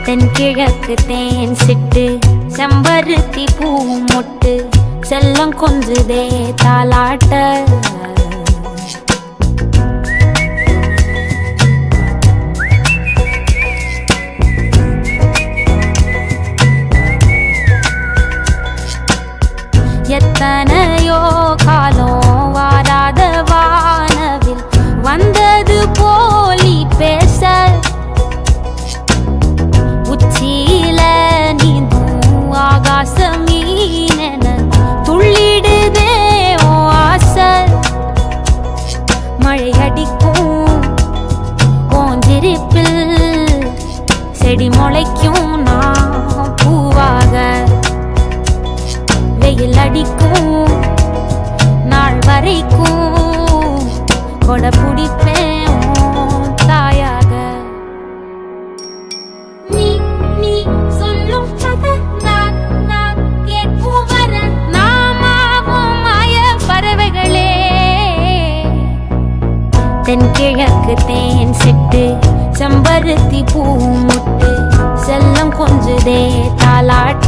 தென்கிழக்கு தேன் சிட்டு செம்பருத்தி பூ மொட்டு செல்லம் கொஞ்சுதே தாலாட்ட எத்தனையோ காலம் வாராத வானவில் வந்தது போலி பேச உச்சியில நீந்தும் ஆகாச மீனென துள்ளிடுதே ஓ ஆசை மழை அடிக்கும் போஞ்சிருப்பில் செடி முளைக்கும் நான் பூவாக வெயில் அடிக்கும் நாள் வரைக்கும் கொடை பிடிப்பேன் தாயாக நீ நீ சொல்லும் கதை நான் கேட்கும் வர நாமாவும் மாய பறவைகளே தென்கிழக்கு தேன் சிட்டு செம்பருத்தி பூ முட்டு செல்லம் கொஞ்சுதே தாலாட்ட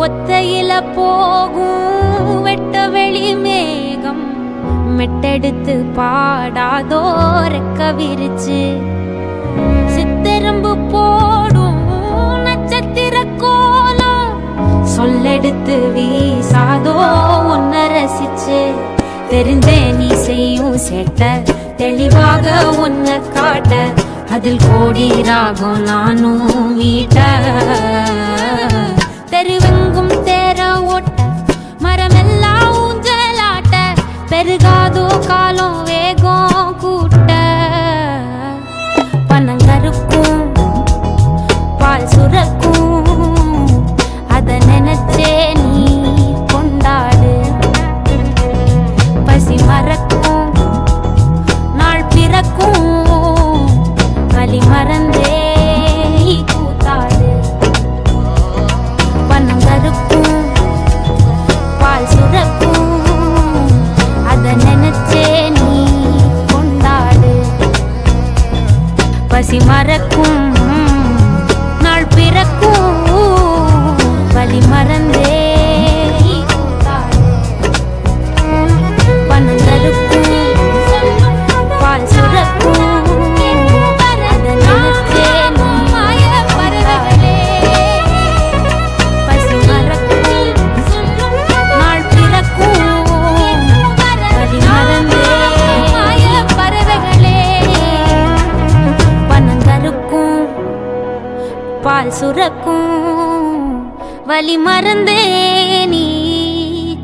ஒத்தையில போகும் வெட்ட வெளி மேகம் மெட்டெடுத்து பாடாதோ ரெக்க விரிச்சு சித்தெரும்பு போடும் நட்சத்திர கோலம் சொல்லெடுத்து வீசாதோ உன்னை ரசிச்சு தெரிந்தே நீ செய்யும் சேட்ட தெளிவாக உன்னை காட்ட அதில் கோடி ராகம் நானும் வீட்ட தெருவெங்கும் தேர ஓட்ட மரமெல்லாம் ஊஞ்சலாட்ட பெருகாதோ காலம் வேகம் கூட்ட பனங்கருக்கும் பால் சுரக்கும் அத நினைச்சே நீ கொண்டாடு பசி மறக்கும் நாள் பிறக்கும் வலி மறந்தே கூத்தாடு பனங்கருக்கும் பால் சுரக்கும் அத நினைச்சே நீ கொண்டாடு பசி மறக்கும் நாள் பிறக்கும் வலி மறந்தே கூத்தாடு பனங்கருக்கும் பால் சுரக்கும் பால் சுரக்கும் வலி மறந்தே நீ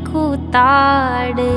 கூத்தாடு.